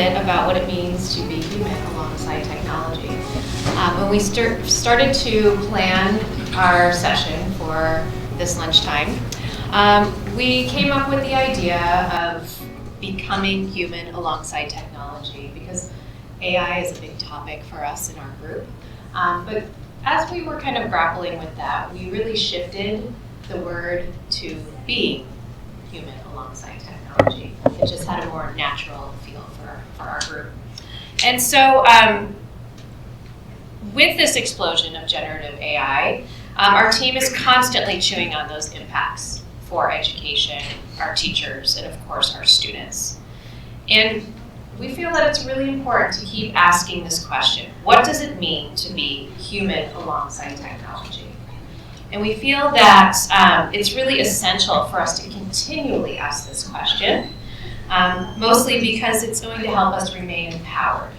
bit about what it means to be human alongside technology. When we started to plan our session for this lunchtime, we came up with the idea of becoming human alongside technology because AI is a big topic for us in our group. But as we were kind of grappling with that, we really shifted the word to being human alongside technology. It just had a more natural feel for our group. And so with this explosion of generative AI, our team is constantly chewing on those impacts for education, our teachers, and of course our students. And we feel that it's really important to keep asking this question: what does it mean to be human alongside technology? And we feel that it's really essential for us to continually ask this question, mostly because it's going to help us remain empowered.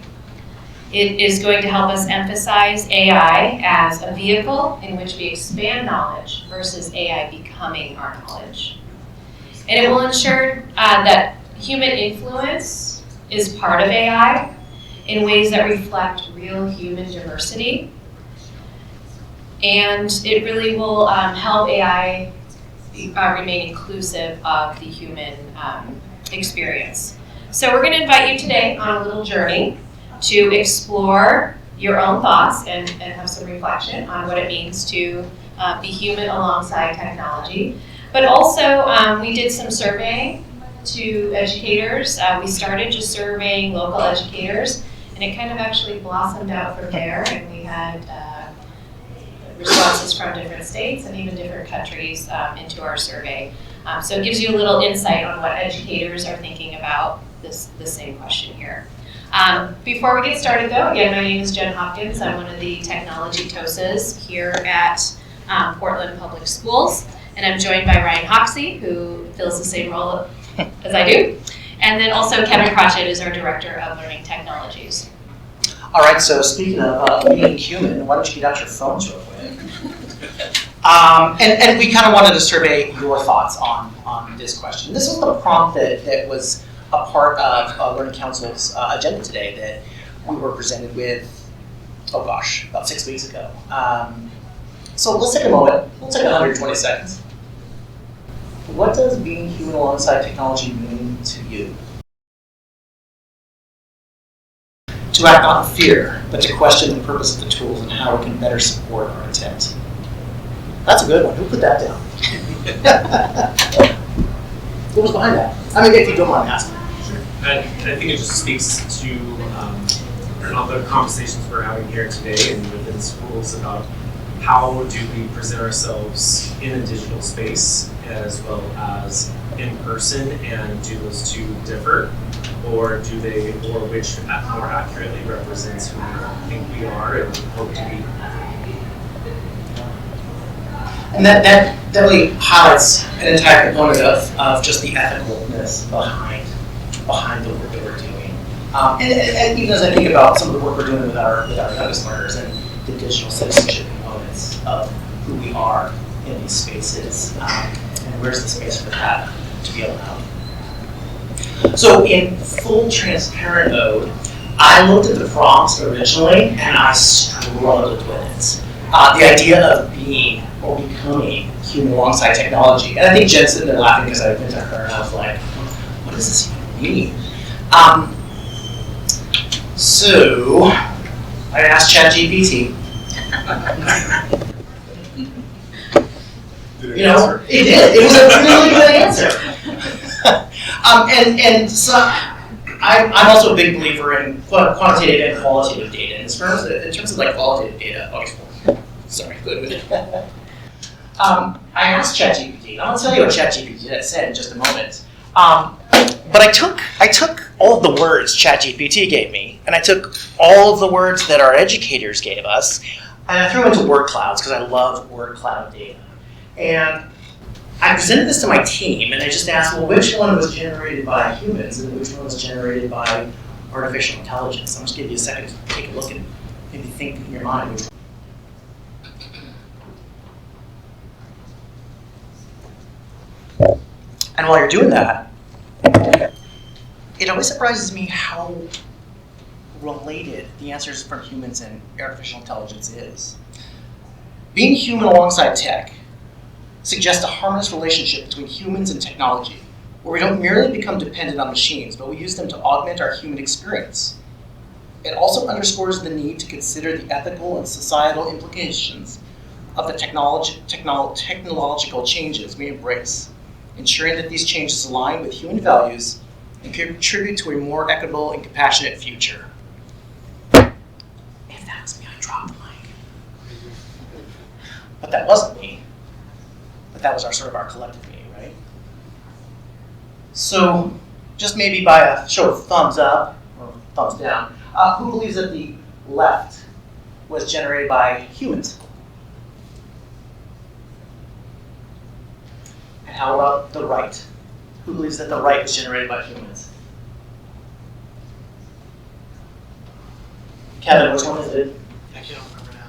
It is going to help us emphasize AI as a vehicle in which we expand knowledge versus AI becoming our knowledge. And it will ensure that human influence is part of AI in ways that reflect real human diversity. And it really will help AI remain inclusive of the human experience. So we're going to invite you today on a little journey to explore your own thoughts and have some reflection on what it means to be human alongside technology. But also, we did some surveying to educators. We started just surveying local educators, and it kind of actually blossomed out from there, and we had responses from different states and even different countries into our survey. So it gives you a little insight on what educators are thinking about the same question here. Before we get started though, again, my name is Jen Hopkins. I'm one of the technology TOSAs here at Portland Public Schools, and I'm joined by Ryan Hoxie, who fills the same role as I do. And then also Kevin Crotchett is our Director of Learning Technologies. All right, so speaking of being human, why don't you get out your phones real quick? And we kind of wanted to survey your thoughts on this question. This was the prompt that was a part of Learning Council's agenda today that we were presented with, oh gosh, about 6 weeks ago. So let's take a moment, we'll take 120 seconds. What does being human alongside technology mean to you? To act not in fear, but to question the purpose of the tools and how it can better support our intent. That's a good one. Who put that down? What was behind that? I mean, if you don't mind asking. I think it just speaks to all the conversations we're having here today and within schools about how do we present ourselves in a digital space as well as in person, and do those two differ, or do they, or which more accurately represents who we think we are and hope to be. And that really highlights an entire component of just the ethicalness behind the work that we're doing. And even as I think about some of the work we're doing with our youngest learners and the digital citizenship components of who we are in these spaces, and where's the space for that to be allowed. So in full transparent mode, I looked at the prompts originally and I struggled with it. The idea of being or becoming human alongside technology. And I think Jen's sitting there laughing because I went to her and I was like, what does this even mean? So I asked ChatGPT. You know, it did. It was a really good answer. And so I'm also a big believer in quantitative and qualitative data. In terms of like qualitative data, sorry, I asked ChatGPT, and I'm going to tell you what ChatGPT said in just a moment. But I took all of the words ChatGPT gave me, and I took all of the words that our educators gave us, and I threw them into word clouds because I love word cloud data. And I presented this to my team, and I just asked, well, which one was generated by humans and which one was generated by artificial intelligence? I'm just going to give you a second to take a look and maybe think in your mind which one. And while you're doing that, it always surprises me how related the answers from humans and artificial intelligence is. Being human alongside tech suggests a harmonious relationship between humans and technology, where we don't merely become dependent on machines, but we use them to augment our human experience. It also underscores the need to consider the ethical and societal implications of the technological changes we embrace, ensuring that these changes align with human values and contribute to a more equitable and compassionate future. If that was me, I dropped the mic. But that wasn't me. But that was our sort of our collective me, right? So, just maybe by a show of thumbs up or thumbs down, who believes that the left was generated by humans? And how about the right? Who believes that the right was generated by humans? Kevin, which one is it? I can't remember now.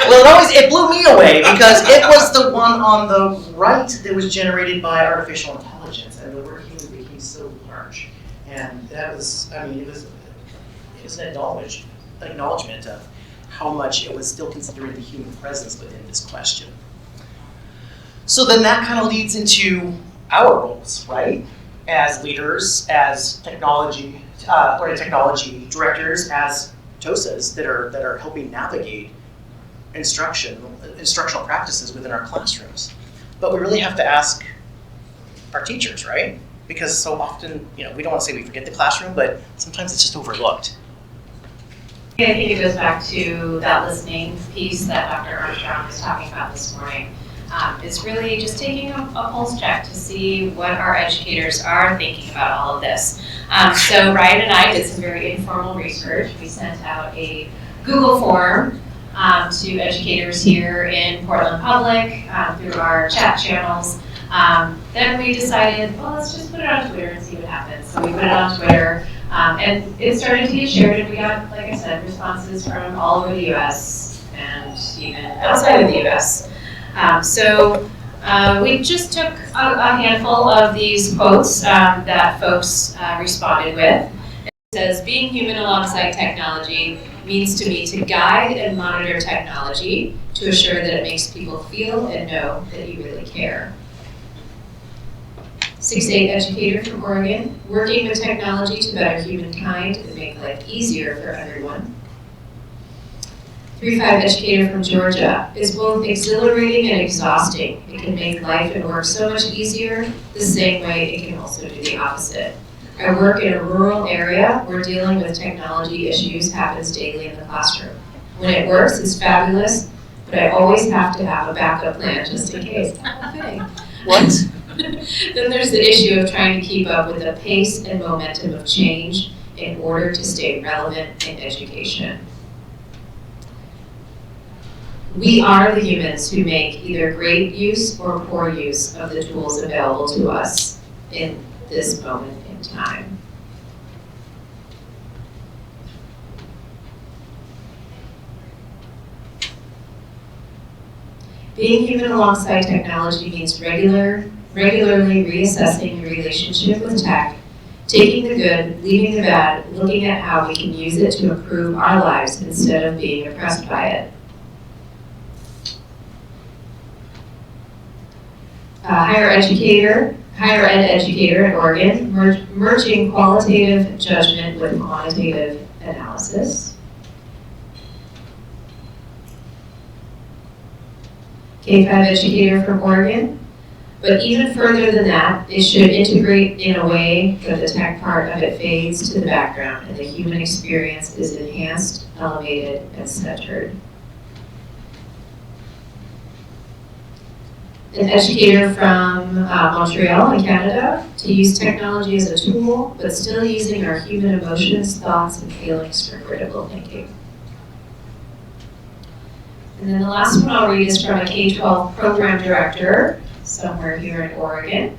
Well, it blew me away because it was the one on the right that was generated by artificial intelligence, and the word human became so large. And that was, I mean, it was an acknowledgement of how much it was still considering the human presence within this question. So then that kind of leads into our roles, right? As leaders, as technology directors, as TOSAs that are helping navigate instructional practices within our classrooms. But we really have to ask our teachers, right? Because so often, we don't want to say we forget the classroom, but sometimes it's just overlooked. I think it goes back to that listening piece that Dr. Armstrong was talking about this morning. It's really just taking a pulse check to see what our educators are thinking about all of this. So Ryan and I did some very informal research. We sent out a Google form to educators here in Portland Public through our chat channels. Then we decided, well, let's just put it on Twitter and see what happens. So we put it on Twitter, and it started to get shared, and we got, like I said, responses from all over the U.S. and even outside of the U.S. So we just took a handful of these quotes that folks responded with. It says, being human alongside technology means to me to guide and monitor technology to assure that it makes people feel and know that you really care. 6'8" educator from Oregon, working with technology to better humankind and make life easier for everyone. 3'5" educator from Georgia, is both exhilarating and exhausting. It can make life and work so much easier. The same way it can also do the opposite. I work in a rural area where dealing with technology issues happens daily in the classroom. When it works, it's fabulous, but I always have to have a backup plan just in case. Okay. What? Then there's the issue of trying to keep up with the pace and momentum of change in order to stay relevant in education. We are the humans who make either great use or poor use of the tools available to us in this moment in time. Being human alongside technology means regularly reassessing your relationship with tech, taking the good, leaving the bad, looking at how we can use it to improve our lives instead of being oppressed by it. Higher ed educator in Oregon, merging qualitative judgment with quantitative analysis. K-5 educator from Oregon, but even further than that, it should integrate in a way that the tech part of it fades to the background and the human experience is enhanced, elevated, and centered. An educator from Montreal in Canada, to use technology as a tool, but still using our human emotions, thoughts, and feelings for critical thinking. And then the last one I'll read is from a K-12 program director somewhere here in Oregon.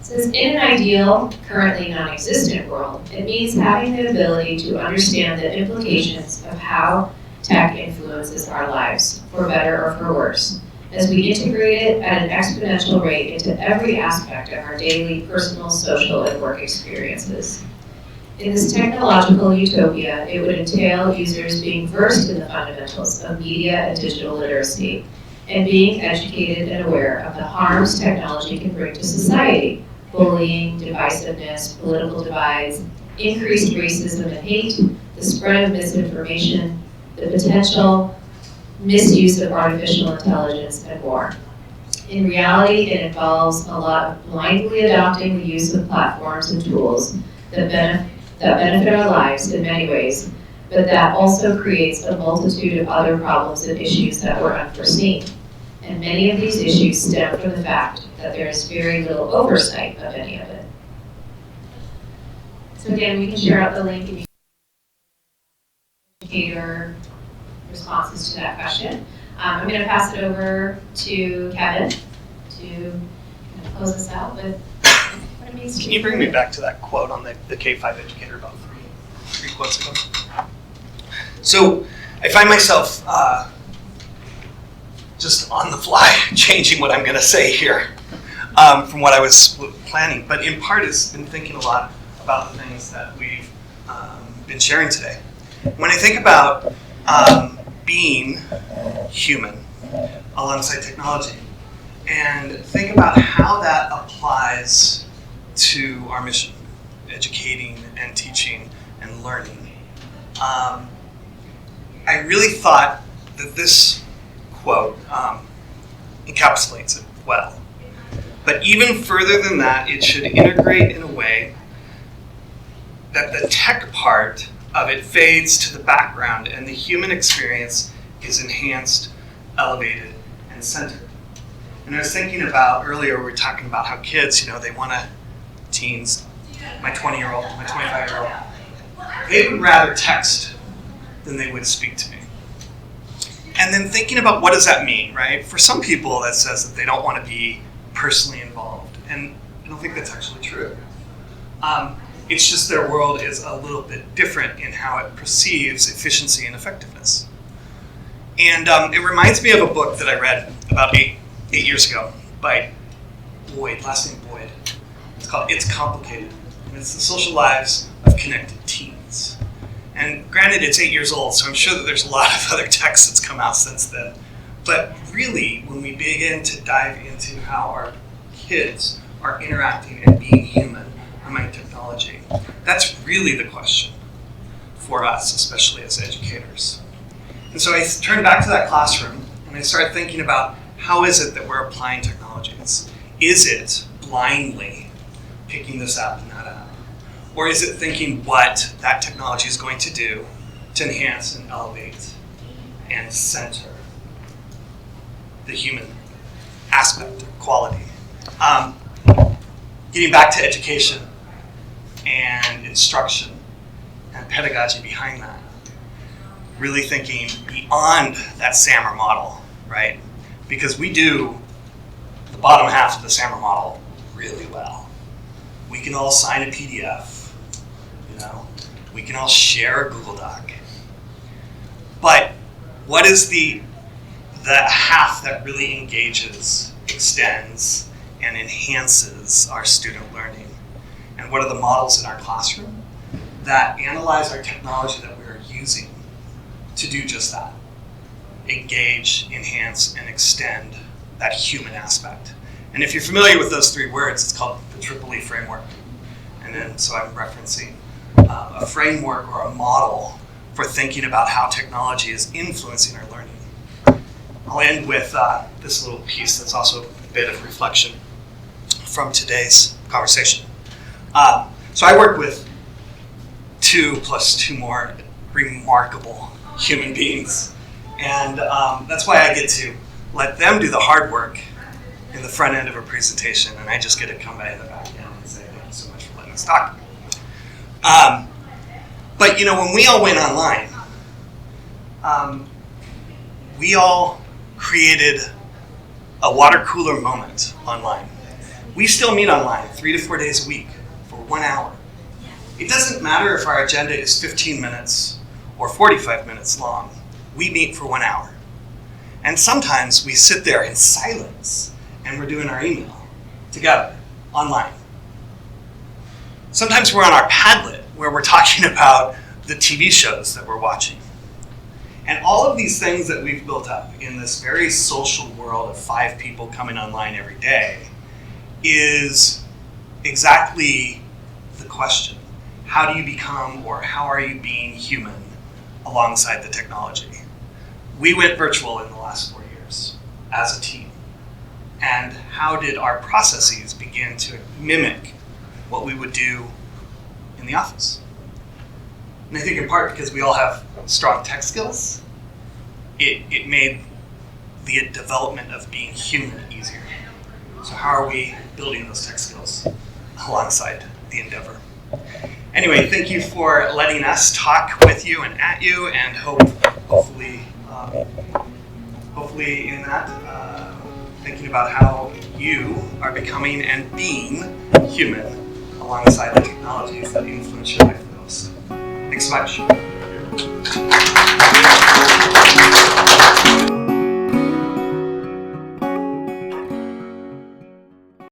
It says, in an ideal, currently non-existent world, it means having the ability to understand the implications of how tech influences our lives, for better or for worse, as we integrate it at an exponential rate into every aspect of our daily personal, social, and work experiences. In this technological utopia, it would entail users being versed in the fundamentals of media and digital literacy, and being educated and aware of the harms technology can bring to society: bullying, divisiveness, political divides, increased racism and hate, the spread of misinformation, the potential misuse of artificial intelligence, and more. In reality, it involves a lot of blindly adopting the use of platforms and tools that benefit our lives in many ways, but that also creates a multitude of other problems and issues that were unforeseen. And many of these issues stem from the fact that there is very little oversight of any of it. So again, we can share out the link and educator responses to that question. I'm going to pass it over to Kevin to close us out with what it means to Can you bring me back to that quote on the K-5 educator about three quotes ago? So I find myself just on the fly changing what I'm going to say here from what I was planning. But in part, it's been thinking a lot about the things that we've been sharing today. When I think about being human alongside technology, and think about how that applies to our mission, educating and teaching and learning. I really thought that this quote encapsulates it well. But even further than that, it should integrate in a way that the tech part of it fades to the background and the human experience is enhanced, elevated, and centered. And I was thinking about earlier, we were talking about how kids, they want to, teens, my 20-year-old, my 25-year-old, they would rather text than they would speak to me. And then thinking about what does that mean, right? For some people, that says that they don't want to be personally involved. And I don't think that's actually true. It's just their world is a little bit different in how it perceives efficiency and effectiveness. And it reminds me of a book that I read about eight years ago by Boyd, last name Boyd. It's called It's Complicated. And it's the social lives of connected teens. And granted, it's 8 years old, so I'm sure that there's a lot of other text that's come out since then. But really, when we begin to dive into how our kids are interacting and being human among technology, that's really the question for us, especially as educators. And so I turned back to that classroom and I started thinking about how is it that we're applying technologies? Is it blindly picking this up and that up? Or is it thinking what that technology is going to do to enhance and elevate and center the human aspect or quality? Getting back to education and instruction and pedagogy behind that. Really thinking beyond that SAMR model, right? Because we do the bottom half of the SAMR model really well. We can all sign a PDF, we can all share a Google Doc. But what is the half that really engages, extends, and enhances our student learning? And what are the models in our classroom that analyze our technology that we're using to do just that? Engage, enhance, and extend that human aspect. And if you're familiar with those three words, it's called the Triple E framework. And then, so I'm referencing a framework or a model for thinking about how technology is influencing our learning. I'll end with this little piece that's also a bit of reflection from today's conversation. So I work with 2 plus 2 more remarkable human beings. And that's why I get to let them do the hard work in the front end of a presentation, and I just get to come by in the back end and say, thank you so much for letting us talk. But when we all went online, we all created a water cooler moment online. We still meet online 3 to 4 days a week for 1 hour. It doesn't matter if our agenda is 15 minutes or 45 minutes long. We meet for 1 hour. And sometimes we sit there in silence and we're doing our email together, online. Sometimes we're on our Padlet where we're talking about the TV shows that we're watching. And all of these things that we've built up in this very social world of 5 people coming online every day is exactly the question. How do you become, or how are you being human alongside the technology? We went virtual in the last 4 years as a team. And how did our processes begin to mimic what we would do in the office? And I think in part because we all have strong tech skills, it made the development of being human easier. So how are we building those tech skills alongside the endeavor? Anyway, thank you for letting us talk with you and at you, and hopefully in that, thinking about how you are becoming and being human alongside the technologies that influence your life the most. Thanks so much.